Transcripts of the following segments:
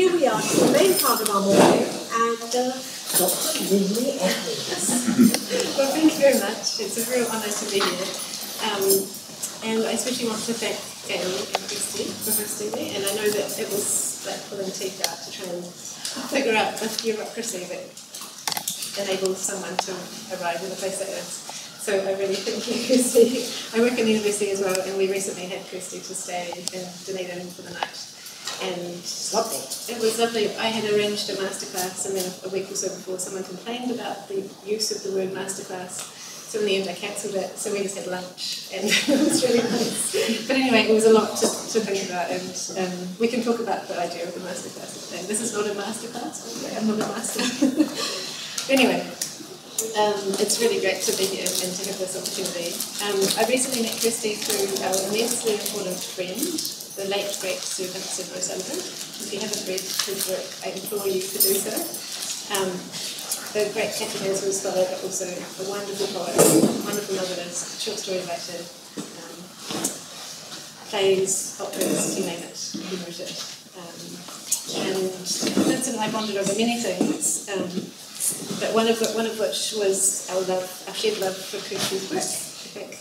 here we are for the main part of our morning, and Dr. Lynley Edmeades. Well, thank you very much. It's a real honour to be here. And I especially want to thank Graeme and Kirsty for hosting me, and I know that it was like pulling teeth out to try and figure out the bureaucracy that enables someone to arrive in a place like this. So I really thank you, Kirsty. I work in the university as well, and we recently had Kirsty to stay in Dunedin for the night. And It's lovely. it was lovely. I had arranged a masterclass, and then a week or so before, someone complained about the use of the word masterclass. So in the end, I cancelled it. So we just had lunch, and it was really nice. But anyway, it was a lot to think about, and we can talk about the idea of the masterclass today. This is not a masterclass. I'm not a master. Anyway. It's really great to be here and to have this opportunity. I recently met Kirsty through our immensely important friend, the late great Sir Vincent O'Sullivan. If you haven't read his work, I implore you to do so. The great Cantonese scholar, but also a wonderful poet, wonderful novelist, short story writer, plays, operas, you name it, he wrote it. And Vincent and I bonded over many things. But one of which was our shared love for Kirsty's work. I think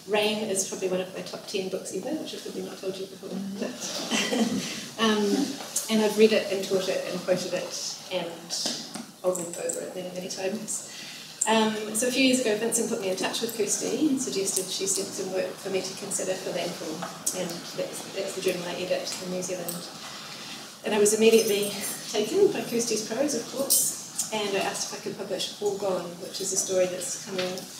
Rain is probably one of my top 10 books ever, which I've probably not told you before. But and I've read it and taught it and quoted it, and I'll read over it many, many times. So a few years ago, Vincent put me in touch with Kirsty and suggested she sent some work for me to consider for Landfall, and that's the journal I edit in New Zealand. And I was immediately taken by Kirsty's prose, of course, and I asked if I could publish All Gone, which is a story that's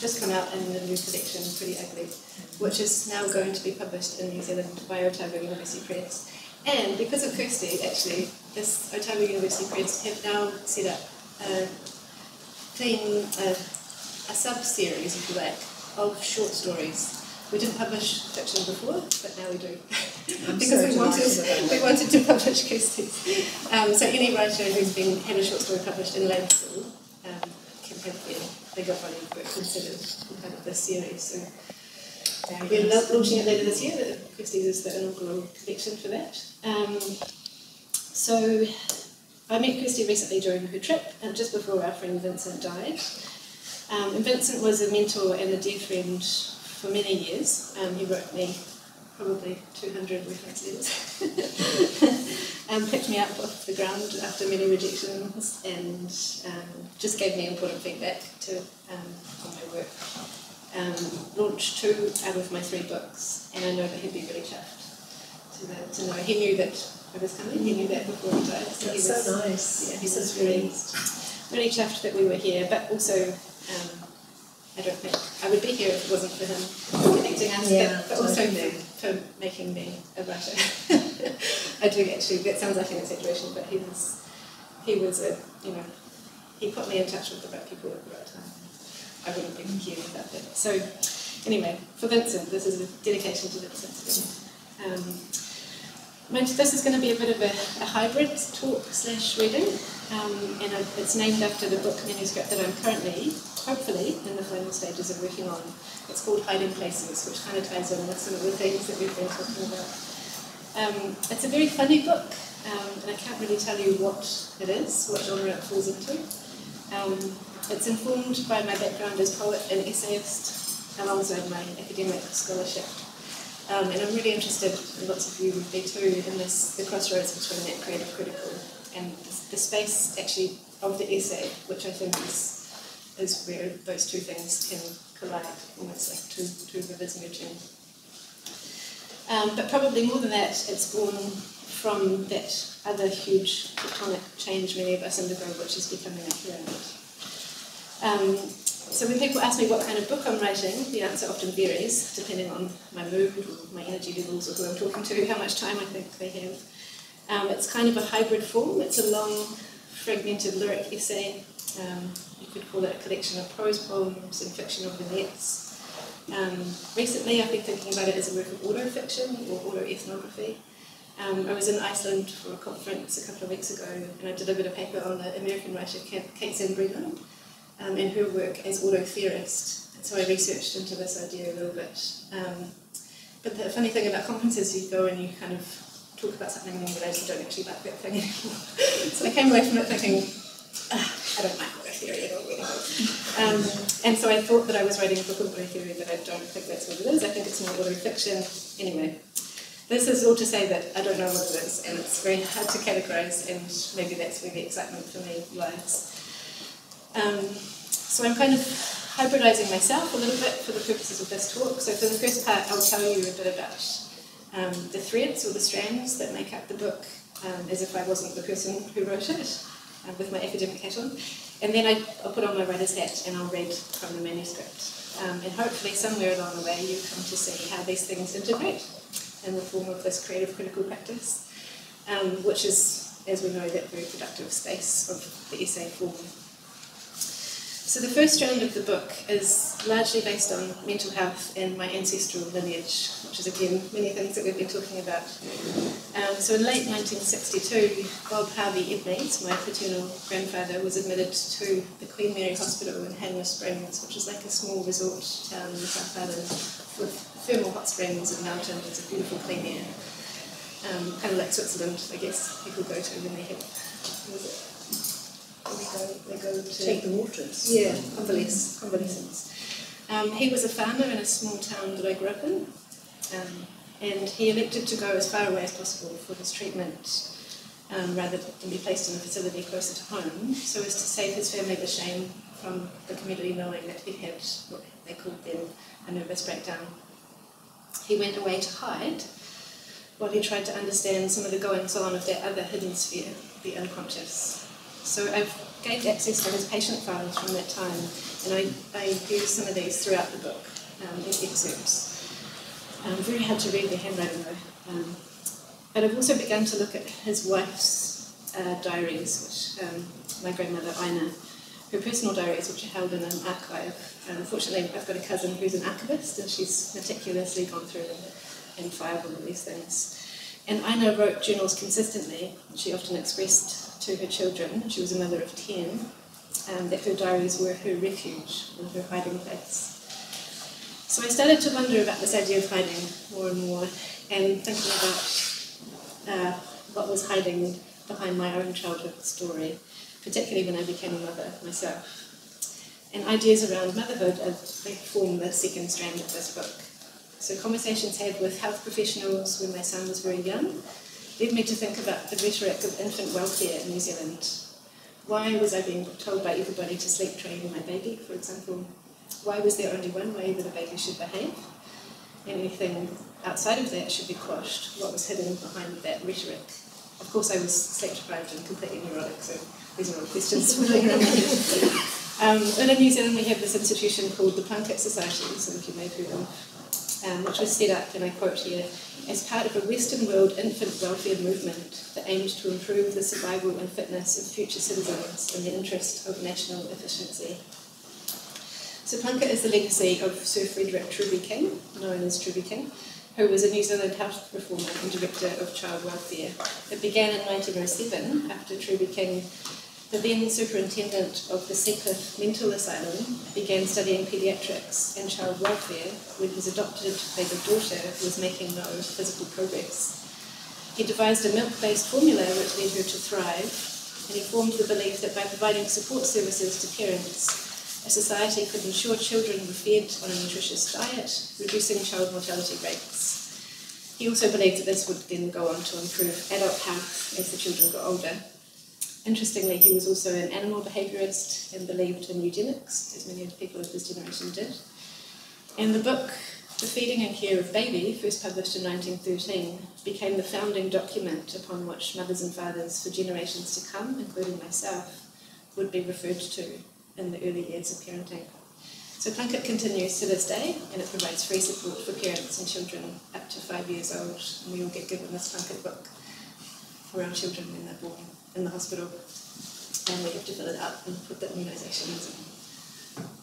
just come out in a new collection, Pretty Ugly, which is now going to be published in New Zealand by Otago University Press. And because of Kirsty, actually, this Otago University Press have now set up a sub-series, if you like, of short stories. We didn't publish fiction before, but now we do. Because we wanted to publish Kirsty's. So any writer who's had a short story published in Landfall can have their bigger body of work considered in kind of this series. So we're launching it later this year. Kirsty's is the inaugural collection for that. So I met Kirsty recently during her trip, just before our friend Vincent died. And Vincent was a mentor and a dear friend for many years. He wrote me probably 200 reference letters, picked me up off the ground after many rejections, and just gave me important feedback on my work. Launched 2 out of my 3 books, and I know that he'd be really chuffed to know. He knew that I was coming, he knew that before he died. So That's so nice. Yeah, he was really chuffed that we were here, but also I don't think I would be here if it wasn't for him connecting us, but also for making me a writer. I do actually, that sounds like an exaggeration, but he was he put me in touch with the right people at the right time. I wouldn't be here without that. So anyway, for Vincent, this is a dedication to Vincent. This is going to be a bit of a hybrid talk/reading, and it's named after the book manuscript that I'm currently, hopefully, in the final stages of working on. It's called Hiding Places, which kind of ties in with some of the things that we've been talking about. It's a very funny book, and I can't really tell you what it is, what genre it falls into. It's informed by my background as poet and essayist, alongside my academic scholarship. And I'm really interested, and lots of you would be too, in the crossroads between that creative critical and the space actually of the essay, which I think is where those two things can collide, almost like two rivers merging. But probably more than that, it's born from that other huge tectonic change many of us undergo, which is becoming a pyramid. So when people ask me what kind of book I'm writing, the answer often varies, depending on my mood, or my energy levels, or who I'm talking to, how much time I think they have. It's kind of a hybrid form. It's a long, fragmented lyric essay. You could call it a collection of prose poems and fictional vignettes. Recently, I've been thinking about it as a work of autofiction or autoethnography. I was in Iceland for a conference a couple of weeks ago, and I delivered a paper on the American writer Kate Sandbrina, and her work as auto-theorist. And so I researched into this idea a little bit. But the funny thing about conferences, you go and you kind of talk about something and then realise you don't actually like that thing anymore. So I came away from it thinking, I don't like order theory at all really. And so I thought that I was writing a book of order theory, but I don't think that's what it is. I think it's more order fiction. Anyway, this is all to say that I don't know what it is, and it's very hard to categorise, and maybe that's where the excitement for me lies. So I'm kind of hybridising myself a little bit for the purposes of this talk. So for the first part, I'll tell you a bit about the threads or the strands that make up the book, as if I wasn't the person who wrote it, with my academic hat on. And then I'll put on my writer's hat and I'll read from the manuscript. And hopefully somewhere along the way you come to see how these things integrate in the form of this creative critical practice, which is, as we know, that very productive space of the essay form. So the first strand of the book is largely based on mental health and my ancestral lineage, which is again many things that we've been talking about. So in late 1962, Bob Harvey Edmeades, my paternal grandfather, was admitted to the Queen Mary Hospital in Hemispheres, which is like a small resort town in the South Island with thermal hot springs and mountains. It's a beautiful clean air. Kind of like Switzerland, I guess people go to when they have, they go to take the waters. Yeah, convalescence. He was a farmer in a small town that I grew up in, and he elected to go as far away as possible for his treatment, rather than be placed in a facility closer to home, so as to save his family the shame from the community knowing that he had what they called then a nervous breakdown. He went away to hide while he tried to understand some of the goings-on of that other hidden sphere, the unconscious. So I've gained access to his patient files from that time, and I use some of these throughout the book as excerpts. Very hard to read the handwriting though. But I've also begun to look at his wife's diaries, which my grandmother Ina, her personal diaries, which are held in an archive. Unfortunately, I've got a cousin who's an archivist, and she's meticulously gone through and filed all of these things. And Ina wrote journals consistently. She often expressed to her children, she was a mother of 10, that her diaries were her refuge and her hiding place. So I started to wonder about this idea of hiding more and more, and thinking about what was hiding behind my own childhood story, particularly when I became a mother myself. And ideas around motherhood, they form the second strand of this book. So conversations had with health professionals when my son was very young led me to think about the rhetoric of infant welfare in New Zealand. Why was I being told by everybody to sleep train my baby, for example? Why was there only one way that a baby should behave? And anything outside of that should be quashed. What was hidden behind that rhetoric? Of course, I was sleep deprived and completely neurotic, so these are all questions swirling around my head. And in New Zealand, we have this institution called the Plunkett Society, some of you may have heard of, which was set up, and I quote here, as part of a Western world infant welfare movement that aimed to improve the survival and fitness of future citizens in the interest of national efficiency. So Plunkett is the legacy of Sir Frederick Truby King, known as Truby King, who was a New Zealand health reformer and director of child welfare. It began in 1907, after Truby King, the then superintendent of the Seacliff Mental Asylum, began studying paediatrics and child welfare when his adopted baby daughter was making no physical progress. He devised a milk-based formula which led her to thrive, and he formed the belief that by providing support services to parents, a society could ensure children were fed on a nutritious diet, reducing child mortality rates. He also believed that this would then go on to improve adult health as the children got older. Interestingly, he was also an animal behaviourist and believed in eugenics, as many people of his generation did. And the book, The Feeding and Care of Baby, first published in 1913, became the founding document upon which mothers and fathers for generations to come, including myself, would be referred to in the early years of parenting. So Plunkett continues to this day, and it provides free support for parents and children up to 5 years old, and we all get given this Plunkett book for our children when they're born in the hospital, and we have to fill it up and put the immunisations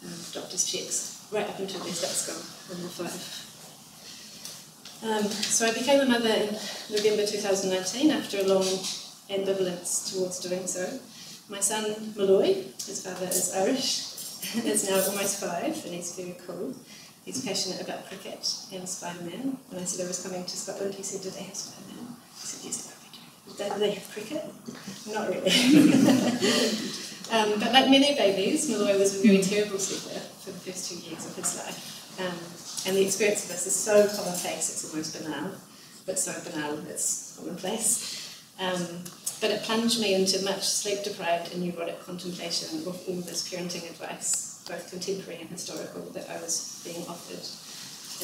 and doctor's checks right up until they start school when they're 5. So I became a mother in November 2019 after a long ambivalence towards doing so. My son Malloy, his father is Irish, is now almost 5, and he's very cool. He's passionate about cricket and Spider-Man. When I said I was coming to Scotland, he said, "Did they have Spider-Man?" said, yes, do they have cricket? Not really. But like many babies, Malloy was a very terrible sleeper for the first 2 years of his life. And the experience of this is so commonplace, it's almost banal, but so banal it's commonplace. But it plunged me into much sleep-deprived and neurotic contemplation of all this parenting advice, both contemporary and historical, that I was being offered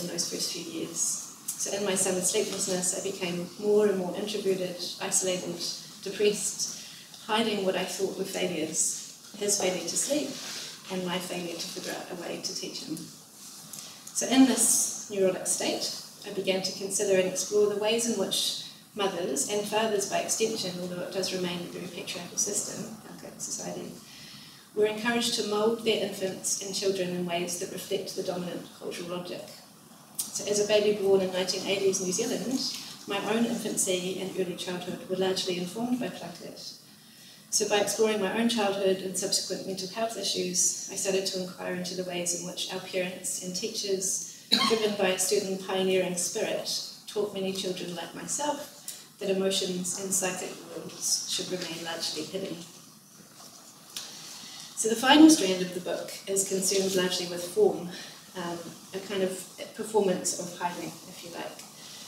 in those first few years. So in my summer sleeplessness, I became more and more introverted, isolated, depressed, hiding what I thought were failures, his failure to sleep and my failure to figure out a way to teach him. So in this neurotic state, I began to consider and explore the ways in which mothers, and fathers by extension, although it does remain a very patriarchal system, like society, were encouraged to mould their infants and children in ways that reflect the dominant cultural logic. So as a baby born in 1980s New Zealand, my own infancy and early childhood were largely informed by Plunkett. So by exploring my own childhood and subsequent mental health issues, I started to inquire into the ways in which our parents and teachers, driven by a certain pioneering spirit, taught many children like myself that emotions and psychic worlds should remain largely hidden. So the final strand of the book is concerned largely with form, a kind of performance of hiding, if you like.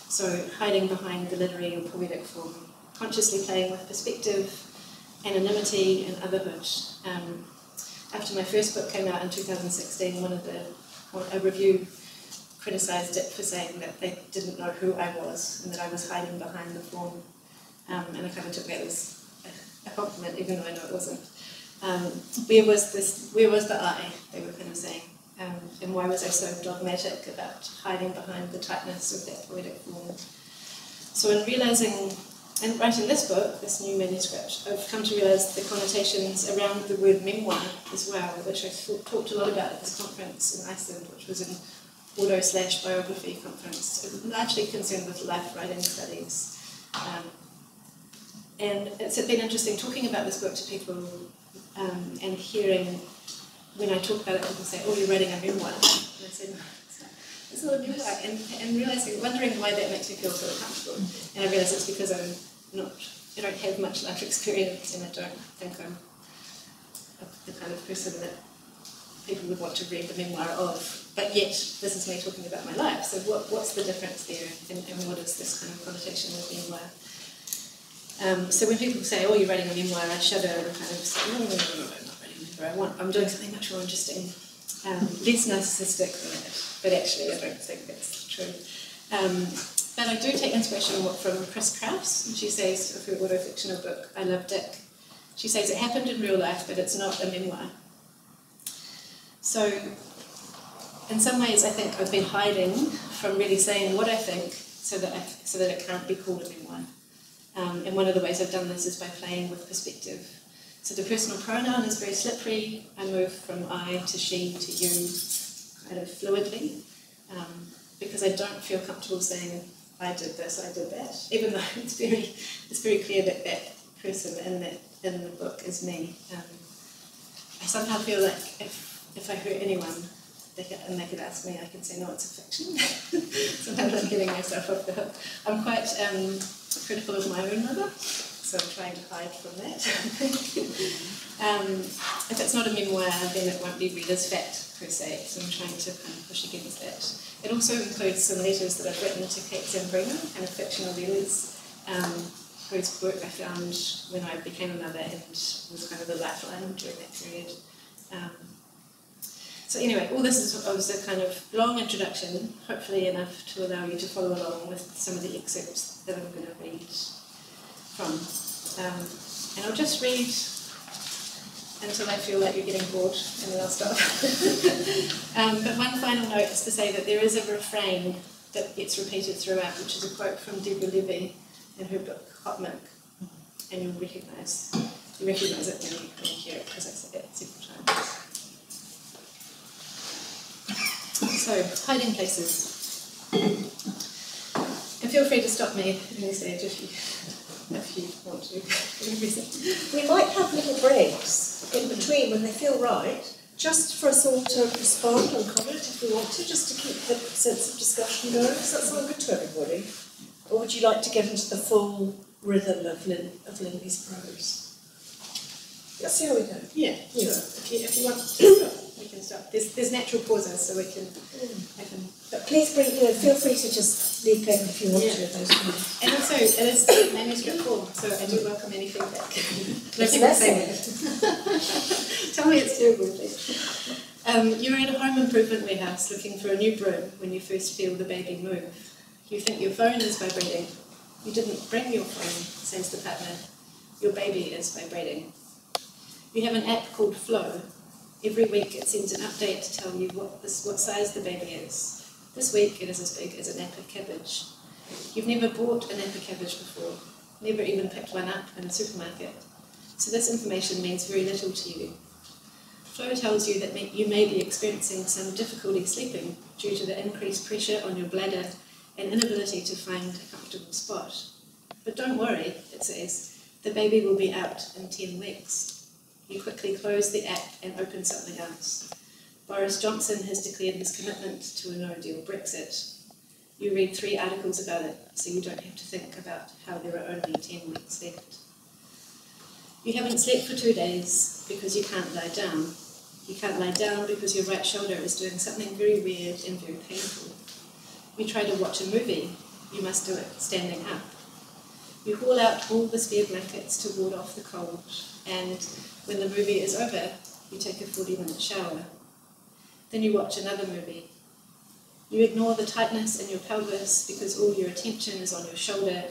So hiding behind the literary or poetic form, consciously playing with perspective, anonymity and otherhood. After my first book came out in 2016, a review criticised it for saying that they didn't know who I was and that I was hiding behind the form. And I kind of took that as a compliment, even though I know it wasn't. Where was the I, they were kind of saying. And why was I so dogmatic about hiding behind the tightness of that poetic form? So in writing this book, this new manuscript, I've come to realise the connotations around the word memoir as well, which I talked a lot about at this conference in Iceland, which was an auto/biography conference, largely concerned with life writing studies. And it's been interesting talking about this book to people and hearing, when I talk about it, people say, oh, you're writing a memoir. And I say, no, it's not a memoir. And wondering why that makes me feel so comfortable. And I realise it's because I don't have much life experience and I don't think I'm the kind of person that people would want to read the memoir of. But yet, this is me talking about my life. So what's the difference there and what is this kind of connotation with memoir? So when people say, oh, you're writing a memoir, I shudder and kind of say, no, I'm not writing a memoir. I'm doing something much more interesting, less narcissistic than that. But actually, I don't think that's true. But I do take inspiration from Chris Kraus, and she says of her autofictional book, I Love Dick. She says it happened in real life, but it's not a memoir. So in some ways, I think I've been hiding from really saying what I think so that it can't be called a memoir. And one of the ways I've done this is by playing with perspective. So the personal pronoun is very slippery. I move from I to she to you kind of fluidly because I don't feel comfortable saying I did this, I did that, even though it's very clear that that person in the book is me. I somehow feel like if I hurt anyone, and they could ask me, I could say, no, it's a fiction. Sometimes I'm giving myself off the hook. I'm quite critical of my own mother, so I'm trying to hide from that. If it's not a memoir, then it won't be read as fact, per se, so I'm trying to kind of push against that. It also includes some letters that I've written to Kate Zambrino, kind of fictional letters, whose work I found when I became a mother and was kind of a lifeline during that period. So anyway, all this was a kind of long introduction, hopefully enough to allow you to follow along with some of the excerpts that I'm going to read from. And I'll just read until I feel like you're getting bored, and then I'll stop. But one final note is to say that there is a refrain that gets repeated throughout, which is a quote from Deborah Levy in her book, Hot Milk. And you'll recognise it when you hear it, because I said it several times. So, hiding places. And feel free to stop me at any stage if you want to. We might have little breaks in between when they feel right, just for us all to respond and comment if we want to, just to keep the sense of discussion going. Does that sound good to everybody? Or would you like to get into the full rhythm of Lynley's prose? Let's see how we go. Yeah, Yeah. sure. If you want to stop, we can stop. There's natural pauses, so we can. But please feel free to just leap in if you want to. Those things. And also, it is manuscript form, so I do welcome any feedback. No people saying it. Tell me it's terrible, please. You're in a home improvement warehouse looking for a new broom when you first feel the baby move. You think your phone is vibrating. You didn't bring your phone, says the partner. Your baby is vibrating. You have an app called Flow. Every week it sends an update to tell you what size the baby is. This week it is as big as an apple cabbage. You've never bought an apple cabbage before, never even picked one up in a supermarket. So this information means very little to you. Flow tells you that you may be experiencing some difficulty sleeping due to the increased pressure on your bladder and inability to find a comfortable spot. But don't worry, it says, the baby will be out in 10 weeks. You quickly close the app and open something else. Boris Johnson has declared his commitment to a no-deal Brexit. You read 3 articles about it, so you don't have to think about how there are only 10 weeks left. You haven't slept for 2 days because you can't lie down. You can't lie down because your right shoulder is doing something very weird and very painful. You try to watch a movie. You must do it standing up. You haul out all the spare blankets to ward off the cold, and when the movie is over, you take a 40-minute shower. Then you watch another movie. You ignore the tightness in your pelvis because all your attention is on your shoulder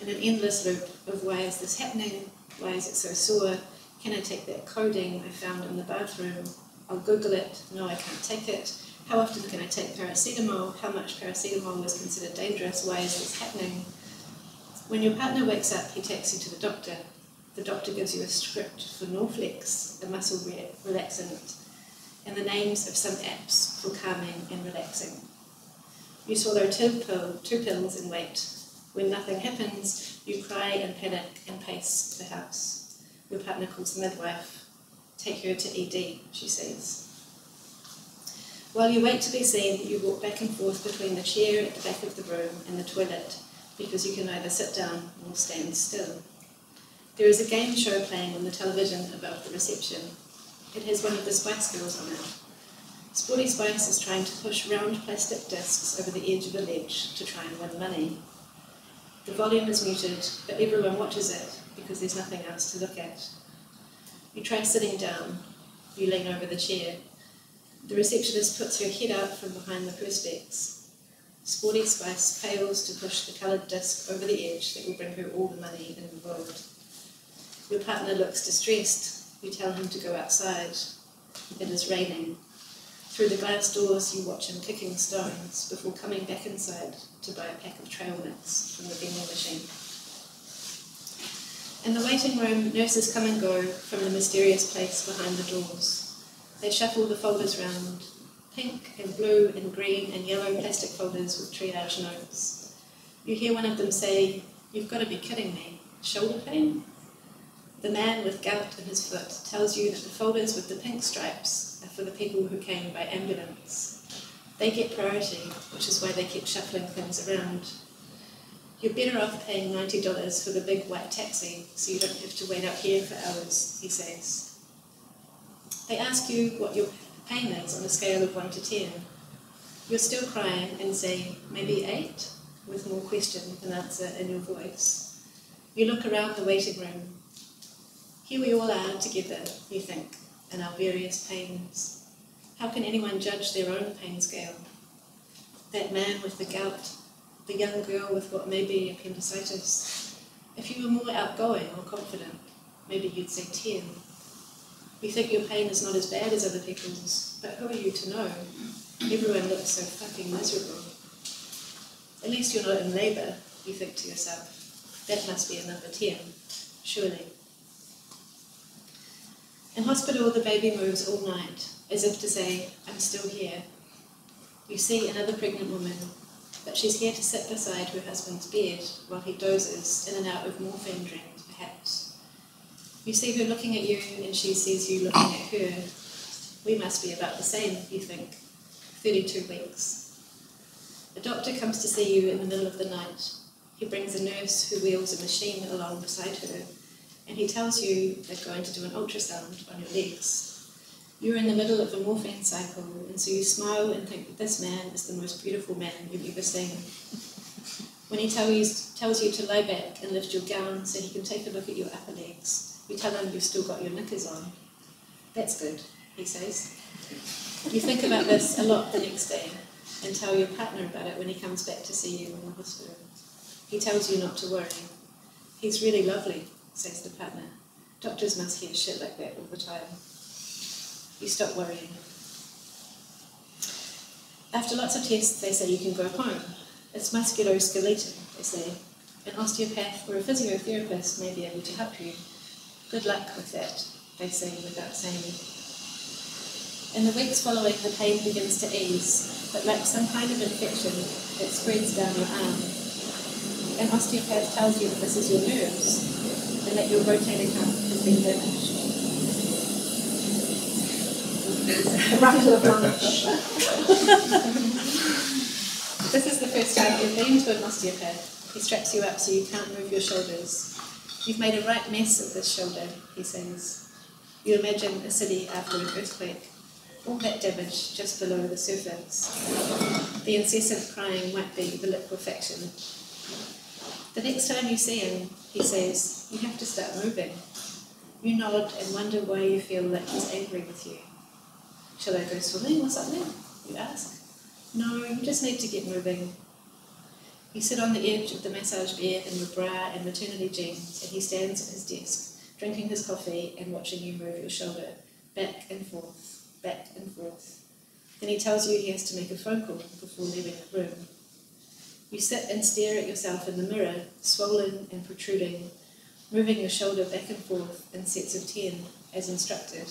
in an endless loop of why is this happening, why is it so sore, can I take that coding I found in the bathroom, I'll Google it, no I can't take it, how often can I take paracetamol, how much paracetamol is considered dangerous, why is this happening? When your partner wakes up, he takes you to the doctor. The doctor gives you a script for Norflex, a muscle relaxant, and the names of some apps for calming and relaxing. You swallow 2 pills and wait. When nothing happens, you cry and panic and pace the house. Your partner calls the midwife. Take her to ED, she says. While you wait to be seen, you walk back and forth between the chair at the back of the room and the toilet, because you can either sit down or stand still. There is a game show playing on the television above the reception. It has one of the Spice Girls on it. Sporty Spice is trying to push round plastic discs over the edge of a ledge to try and win money. The volume is muted, but everyone watches it because there's nothing else to look at. You try sitting down. You lean over the chair. The receptionist puts her head out from behind the perspex. Sporty Spice fails to push the coloured disc over the edge that will bring her all the money in the world. Your partner looks distressed. You tell him to go outside. It is raining. Through the glass doors you watch him kicking stones before coming back inside to buy a pack of trail mix from the vending machine. In the waiting room, nurses come and go from the mysterious place behind the doors. They shuffle the folders round, pink and blue and green and yellow plastic folders with triage notes. You hear one of them say, "You've got to be kidding me. Shoulder pain?" The man with gout in his foot tells you that the folders with the pink stripes are for the people who came by ambulance. They get priority, which is why they keep shuffling things around. You're better off paying $90 for the big white taxi so you don't have to wait out here for hours, he says. They ask you what your pain is on a scale of 1 to 10. You're still crying and say, maybe 8, with more question than answer in your voice. You look around the waiting room. Here we all are together, you think, in our various pains. How can anyone judge their own pain scale? That man with the gout, the young girl with what may be appendicitis. If you were more outgoing or confident, maybe you'd say 10. You think your pain is not as bad as other people's, but who are you to know? Everyone looks so fucking miserable. At least you're not in labour, you think to yourself. That must be a number 10, surely. In hospital, the baby moves all night, as if to say, I'm still here. You see another pregnant woman, but she's here to sit beside her husband's bed while he dozes in and out of morphine dreams, perhaps. You see her looking at you, and she sees you looking at her. We must be about the same, you think. 32 weeks. A doctor comes to see you in the middle of the night. He brings a nurse who wheels a machine along beside her, and he tells you they're going to do an ultrasound on your legs. You're in the middle of a morphine cycle, and so you smile and think that this man is the most beautiful man you've ever seen. When he tells you to lie back and lift your gown so he can take a look at your upper legs, you tell him you've still got your knickers on. That's good, he says. You think about this a lot the next day, and tell your partner about it when he comes back to see you in the hospital. He tells you not to worry. He's really lovely, says the partner. Doctors must hear shit like that all the time. You stop worrying. After lots of tests, they say you can go home. It's musculoskeletal, they say. An osteopath or a physiotherapist may be able to help you. Good luck with that, they say without saying it. In the weeks following, the pain begins to ease, but like some kind of infection, it spreads down your arm. An osteopath tells you that this is your nerves, and that your rotating hump has been damaged. Rattle of lunch. This is the first time you've been to an osteopath. He straps you up so you can't move your shoulders. You've made a right mess of this shoulder, he says. You imagine a city after an earthquake. All that damage just below the surface. The incessant crying might be the liquefaction. The next time you see him, he says, you have to start moving. You nod and wonder why you feel like he's angry with you. Shall I go swimming or something? You ask. No, you just need to get moving. You sit on the edge of the massage bed in your bra and maternity jeans, and he stands at his desk, drinking his coffee and watching you move your shoulder, back and forth, back and forth. Then he tells you he has to make a phone call before leaving the room. You sit and stare at yourself in the mirror, swollen and protruding, moving your shoulder back and forth in sets of 10, as instructed.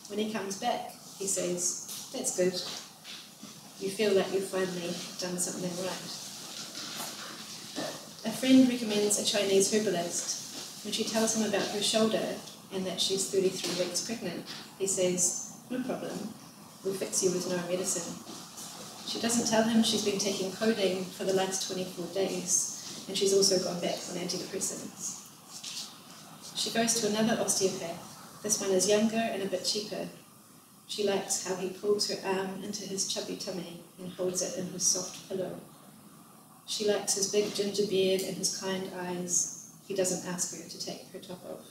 When he comes back, he says, that's good. You feel like you've finally done something right. A friend recommends a Chinese herbalist. When she tells him about her shoulder and that she's 33 weeks pregnant, he says, no problem, we'll fix you with no medicine. She doesn't tell him she's been taking codeine for the last 24 days, and she's also gone back on antidepressants. She goes to another osteopath. This one is younger and a bit cheaper. She likes how he pulls her arm into his chubby tummy and holds it in his soft pillow. She likes his big ginger beard and his kind eyes. He doesn't ask her to take her top off.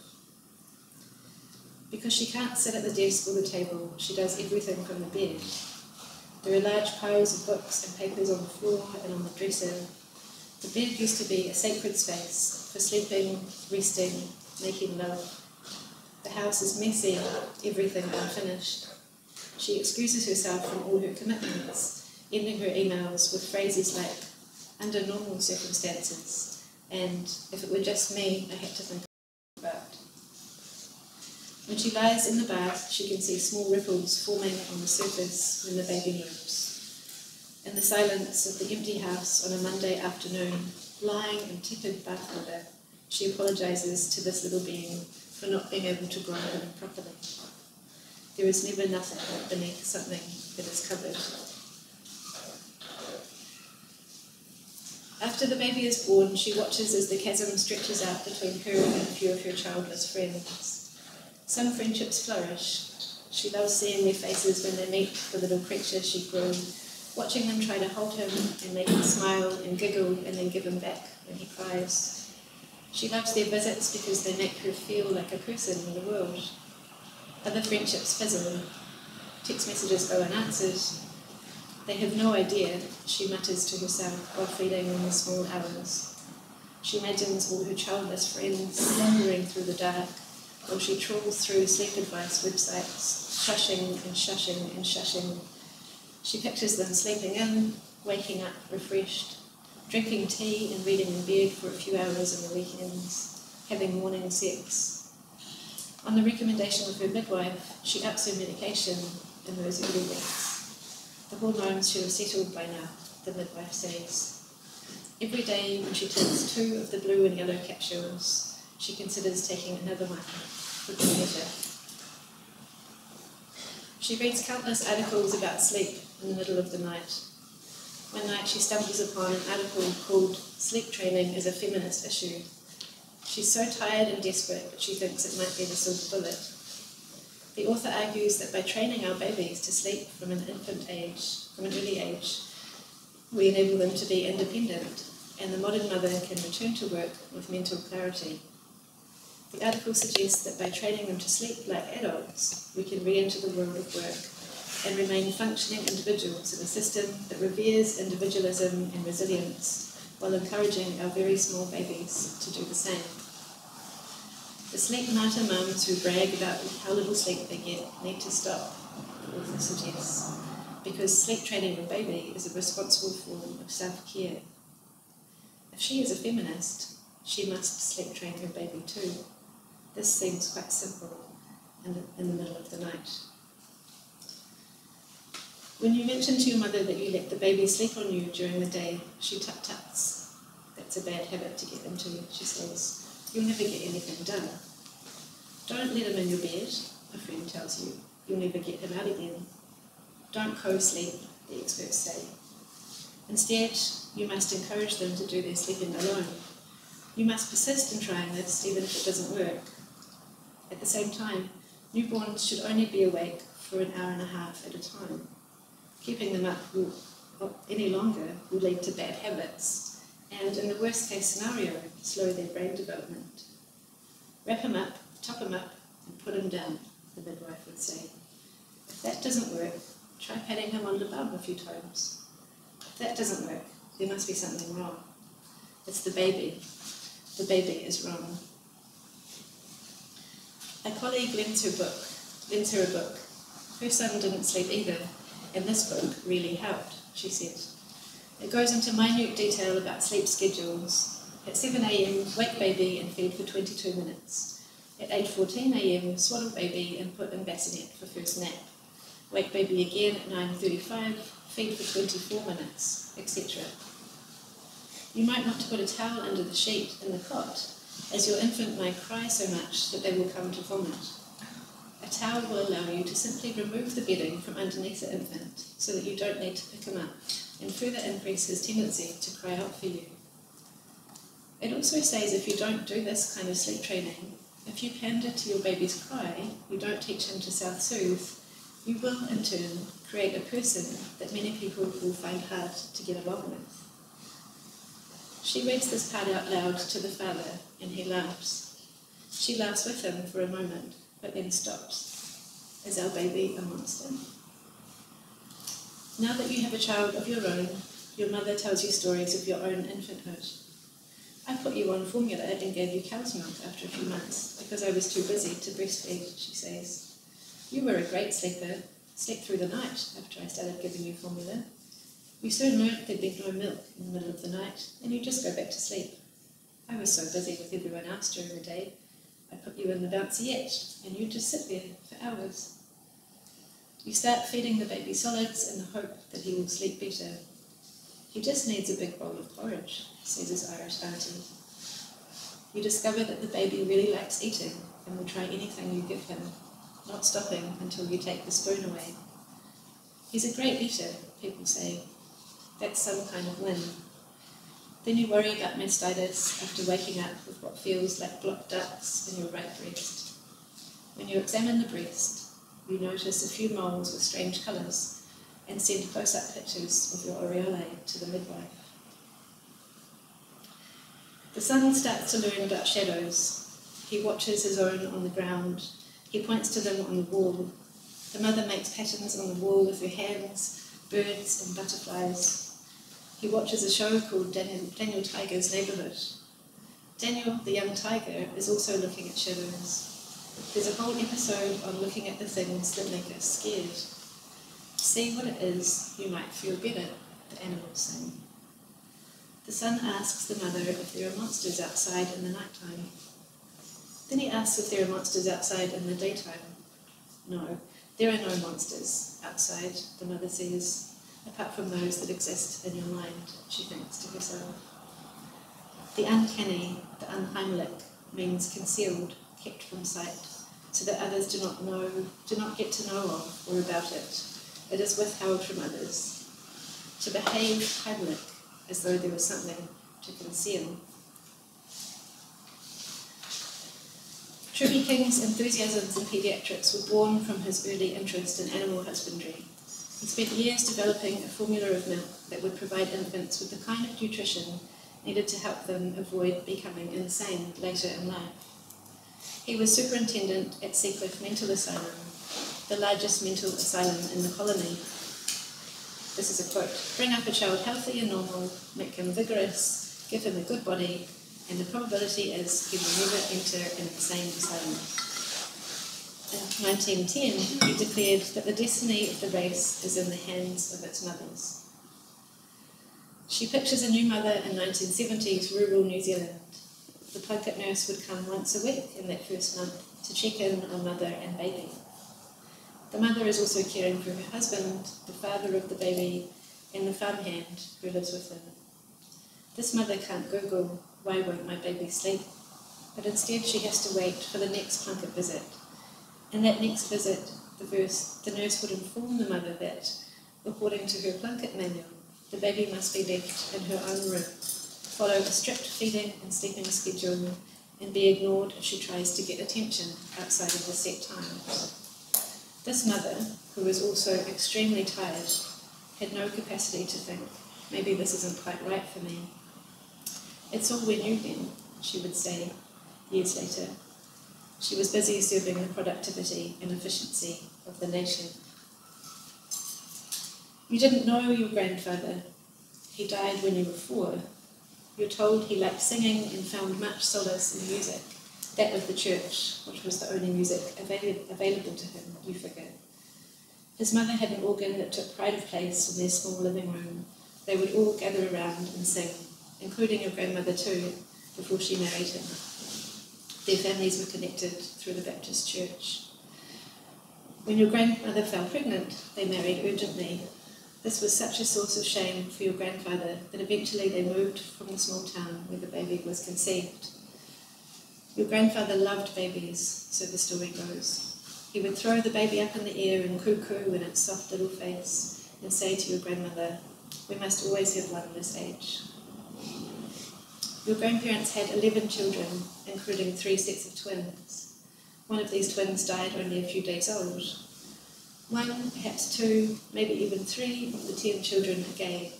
Because she can't sit at the desk or the table, she does everything from the bed. There are large piles of books and papers on the floor and on the dresser. The bed used to be a sacred space for sleeping, resting, making love. The house is messy, everything unfinished. She excuses herself from all her commitments, ending her emails with phrases like, under normal circumstances, and if it were just me, I had to think about. When she lies in the bath, she can see small ripples forming on the surface when the baby moves. In the silence of the empty house on a Monday afternoon, lying in tepid bathwater, she apologises to this little being for not being able to grow him properly. There is never nothing beneath something that is covered. After the baby is born, she watches as the chasm stretches out between her and a few of her childless friends. Some friendships flourish. She loves seeing their faces when they meet the little creature she grew, watching them try to hold him and make him smile and giggle and then give him back when he cries. She loves their visits because they make her feel like a person in the world. Other friendships fizzle. Text messages go unanswered. They have no idea, she mutters to herself while feeding in the small hours. She imagines all her childless friends slumbering through the dark while she trawls through sleep advice websites, shushing and shushing and shushing. She pictures them sleeping in, waking up refreshed, drinking tea and reading in bed for a few hours in the weekends, having morning sex. On the recommendation of her midwife, she ups her medication in those early weeks. The hormones should have settled by now, the midwife says. Every day when she takes 2 of the blue and yellow capsules, she considers taking another one for good measure. She reads countless articles about sleep in the middle of the night. One night she stumbles upon an article called "Sleep Training is a Feminist Issue." She's so tired and desperate that she thinks it might be the silver bullet. The author argues that by training our babies to sleep from an early age, we enable them to be independent, and the modern mother can return to work with mental clarity. The article suggests that by training them to sleep like adults, we can re-enter the world of work and remain functioning individuals in a system that reveres individualism and resilience while encouraging our very small babies to do the same. The sleep martyr mums who brag about how little sleep they get need to stop, the author suggests, because sleep training your baby is a responsible form of self-care. If she is a feminist, she must sleep train her baby too. This seems quite simple in the middle of the night. When you mention to your mother that you let the baby sleep on you during the day, she tut-tuts. That's a bad habit to get into, she says. You'll never get anything done. Don't let him in your bed, a friend tells you. You'll never get him out again. Don't co-sleep, the experts say. Instead, you must encourage them to do their sleeping alone. You must persist in trying this, even if it doesn't work. At the same time, newborns should only be awake for an hour and a half at a time. Keeping them up any longer will lead to bad habits, and in the worst case scenario, slow their brain development. Wrap him up, top him up, and put him down, the midwife would say. If that doesn't work, try patting him on the bum a few times. If that doesn't work, there must be something wrong. It's the baby. The baby is wrong. A colleague lends her a book. Her son didn't sleep either, and this book really helped, she said. It goes into minute detail about sleep schedules. At 7 a.m, wake baby and feed for 22 minutes. At 8:14 a.m, swaddle baby and put in bassinet for first nap. Wake baby again at 9:35, feed for 24 minutes, etc. You might want to put a towel under the sheet in the cot, as your infant may cry so much that they will come to vomit. A towel will allow you to simply remove the bedding from underneath the infant so that you don't need to pick him up, and further increase his tendency to cry out for you. It also says if you don't do this kind of sleep training, if you pander to your baby's cry, you don't teach him to self-soothe, you will in turn create a person that many people will find hard to get along with. She reads this part out loud to the father, and he laughs. She laughs with him for a moment, but then stops. Is our baby a monster? Now that you have a child of your own, your mother tells you stories of your own infanthood. I put you on formula and gave you cow's milk after a few months because I was too busy to breastfeed, she says. You were a great sleeper, slept through the night after I started giving you formula. You soon learnt there'd be no milk in the middle of the night, and you just go back to sleep. I was so busy with everyone else during the day, I put you in the bounciette, and you just sit there for hours. You start feeding the baby solids in the hope that he will sleep better. He just needs a big bowl of porridge, says his Irish auntie. You discover that the baby really likes eating and will try anything you give him, not stopping until you take the spoon away. He's a great eater, people say. That's some kind of win. Then you worry about mastitis after waking up with what feels like blocked ducts in your right breast. When you examine the breast, you notice a few moles with strange colours and send close-up pictures of your aureolae to the midwife. The son starts to learn about shadows. He watches his own on the ground. He points to them on the wall. The mother makes patterns on the wall with her hands, birds and butterflies. He watches a show called Daniel Tiger's Neighbourhood. Daniel, the young tiger, is also looking at shadows. There's a whole episode on looking at the things that make us scared. See what it is, you might feel better, the animals sing. The son asks the mother if there are monsters outside in the night time. Then he asks if there are monsters outside in the daytime. No, there are no monsters outside, the mother says, apart from those that exist in your mind, she thinks to herself. The uncanny, the unheimlich, means concealed, kept from sight, so that others do not get to know of or about it. It is withheld from others. to behave heimlich, as though there was something to conceal. Truby King's enthusiasms in paediatrics were born from his early interest in animal husbandry. He spent years developing a formula of milk that would provide infants with the kind of nutrition needed to help them avoid becoming insane later in life. He was superintendent at Seacliff Mental Asylum, the largest mental asylum in the colony. This is a quote: "Bring up a child healthy and normal, make him vigorous, give him a good body, and the probability is he will never enter an insane asylum." In 1910, he declared that the destiny of the race is in the hands of its mothers. She pictures a new mother in 1970s rural New Zealand. The Plunkett nurse would come once a week in that first month to check in on mother and baby. The mother is also caring for her husband, the father of the baby, and the farmhand who lives with him. This mother can't Google, "Why won't my baby sleep?" but instead she has to wait for the next Plunkett visit. In that next visit, the nurse would inform the mother that, according to her Plunkett manual, the baby must be left in her own room, follow a strict feeding and sleeping schedule, and be ignored if she tries to get attention outside of the set times. This mother, who was also extremely tired, had no capacity to think, "Maybe this isn't quite right for me." "It's all we knew then," she would say years later. She was busy serving the productivity and efficiency of the nation. You didn't know your grandfather. He died when you were 4. You're told he liked singing and found much solace in music. That was the church, which was the only music available to him, you figure. His mother had an organ that took pride of place in their small living room. They would all gather around and sing, including your grandmother too, before she married him. Their families were connected through the Baptist church. When your grandmother fell pregnant, they married urgently. This was such a source of shame for your grandfather that eventually they moved from the small town where the baby was conceived. Your grandfather loved babies, so the story goes. He would throw the baby up in the air and coo-coo in its soft little face and say to your grandmother, "We must always have one this age." Your grandparents had 11 children, including 3 sets of twins. One of these twins died only a few days old. 1, perhaps 2, maybe even 3 of the 10 children are gay.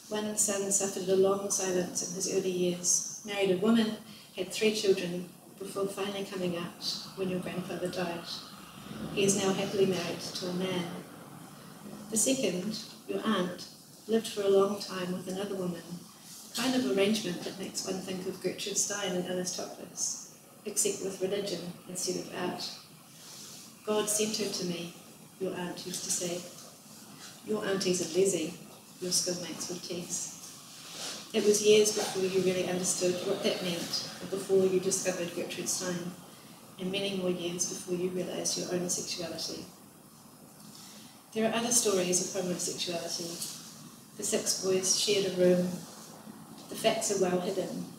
One son suffered a long silence in his early years, married a woman, had 3 children, before finally coming out when your grandfather died. He is now happily married to a man. The second, your aunt, lived for a long time with another woman, a kind of arrangement that makes one think of Gertrude Stein and Alice Toklas, except with religion instead of art. "God sent her to me," your aunt used to say. "Your auntie's a lessee," your schoolmates would tease. It was years before you really understood what that meant, or before you discovered Gertrude Stein, and many more years before you realised your own sexuality. There are other stories of homosexuality. The 6 boys shared a room. The facts are well hidden.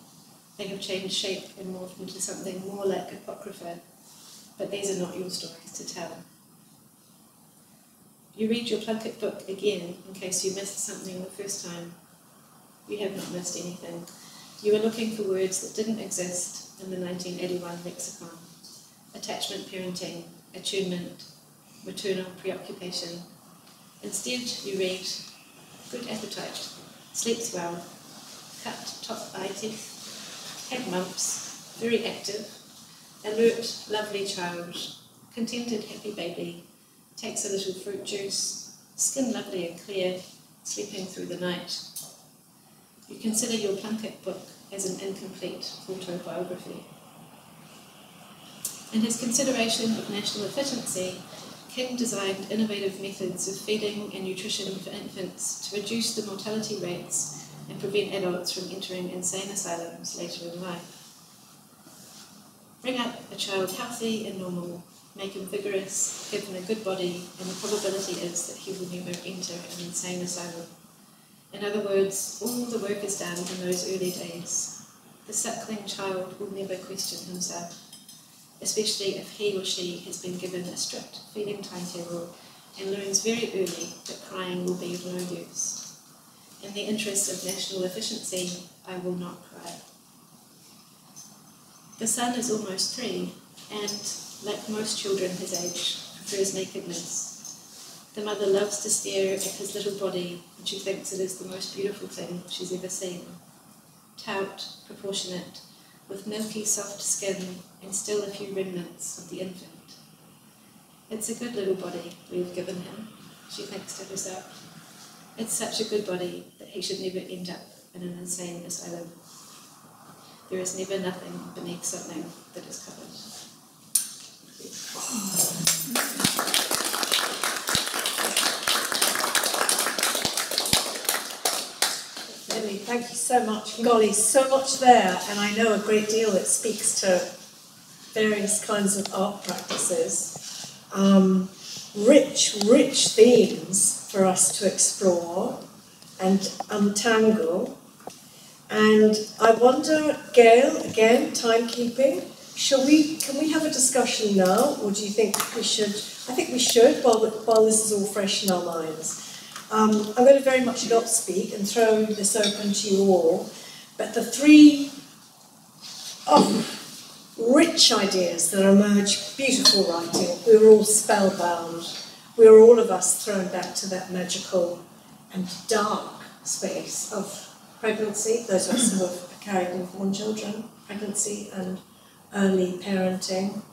They have changed shape and morphed into something more like apocrypha, but these are not your stories to tell. You read your Plunkett book again in case you missed something the first time. You have not missed anything. You are looking for words that didn't exist in the 1981 lexicon. Attachment parenting, attunement, maternal preoccupation. Instead, you read, good appetite, sleeps well, cut top eye teeth, had mumps, very active, alert, lovely child, contented, happy baby, takes a little fruit juice, skin lovely and clear, sleeping through the night. You consider your Plunkett book as an incomplete autobiography. In his consideration of national efficiency, King designed innovative methods of feeding and nutrition for infants to reduce the mortality rates and prevent adults from entering insane asylums later in life. Bring up a child healthy and normal, make him vigorous, give him a good body, and the probability is that he will never enter an insane asylum. In other words, all the work is done in those early days. The suckling child will never question himself, especially if he or she has been given a strict feeding timetable and learns very early that crying will be of no use. In the interest of national efficiency, I will not cry. The son is almost 3, and, like most children his age, prefers nakedness. The mother loves to stare at his little body, and she thinks it is the most beautiful thing she's ever seen. Taut, proportionate, with milky soft skin and still a few remnants of the infant. It's a good little body we have given him, she thinks to herself. It's such a good body that he should never end up in an insane asylum. There is never nothing beneath something that is covered. Lynley, thank you so much. Golly, so much there, and I know a great deal that speaks to various kinds of art practices. Rich themes for us to explore and untangle. And I wonder, Gail, again, timekeeping, can we have a discussion now, or do you think we should? I think we should, while this is all fresh in our minds. I'm going to very much not speak and throw this open to you all, but the 3 rich ideas that emerge, beautiful writing, we were all spellbound. We were all of us thrown back to that magical and dark space of pregnancy, those of us who have carried newborn children, pregnancy and early parenting.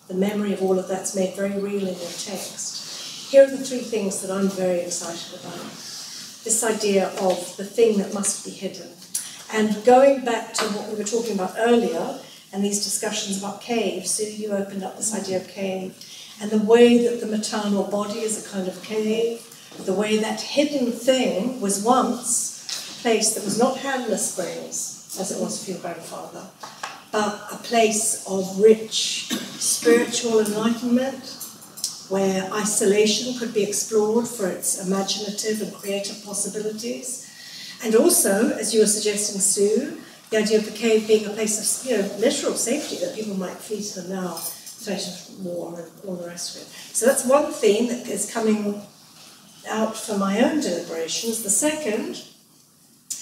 The memory of all of that's made very real in your text. Here are the 3 things that I'm very excited about. This idea of the thing that must be hidden. And going back to what we were talking about earlier, and these discussions about cave, so you opened up this idea of cave, and the way that the maternal body is a kind of cave, the way that hidden thing was once a place that was not Handler Springs, as it was for your grandfather, but a place of rich spiritual enlightenment, where isolation could be explored for its imaginative and creative possibilities. And also, as you were suggesting, Sue, the idea of the cave being a place of literal safety, that people might flee to them now, threat of war and all the rest of it. So that's one theme that is coming out from my own deliberations. The second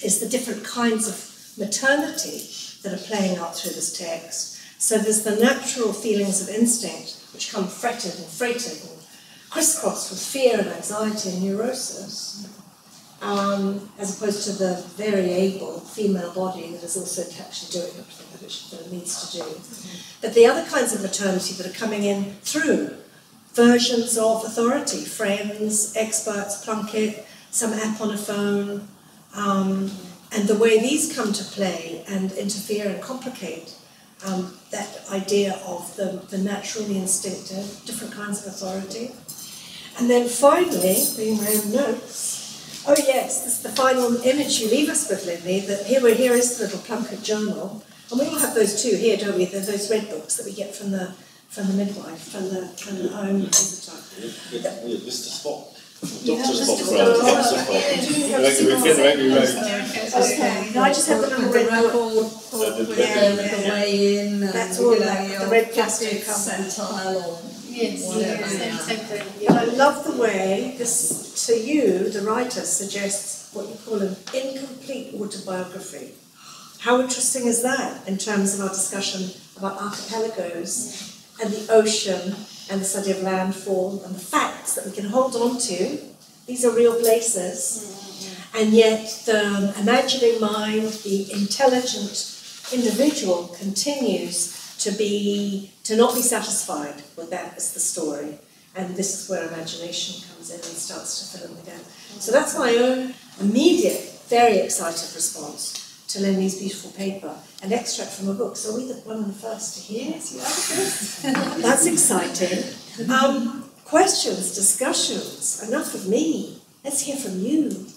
is the different kinds of maternity that are playing out through this text. So there's the natural feelings of instinct, which come fretted and freighted and crisscrossed with fear and anxiety and neurosis, as opposed to the very able female body that is also actually doing everything that it needs to do. But the other kinds of maternity that are coming in through versions of authority, friends, experts, Plunkett, some app on a phone, and the way these come to play and interfere and complicate that idea of the natural, the instinctive, different kinds of authority. And then finally, being my own notes, oh yes, this is the final image you leave us with, Lynley, that here is the little Plunkett journal, and we all have those too here, don't we? They're those red books that we get from the midwife, from the home visitor. Mr. Spock. Dr. Spock. Okay, no, I just have the little red book. The way in, that's all the red plastic centile or Yes, same thing. But I love the way this, to you, the writer, suggests what you call an incomplete autobiography. How interesting is that in terms of our discussion about archipelagos and the ocean and this idea of landfall and the facts that we can hold on to? These are real places, and yet the imagining mind, the intelligent individual continues to not be satisfied with that as the story. And this is where imagination comes in and starts to fill in the gap. So that's my own immediate, very excited response to Lynley's beautiful paper, an extract from a book. So are we one of the first to hear? Yes, you are the first. That's exciting. Questions, discussions, enough of me. Let's hear from you.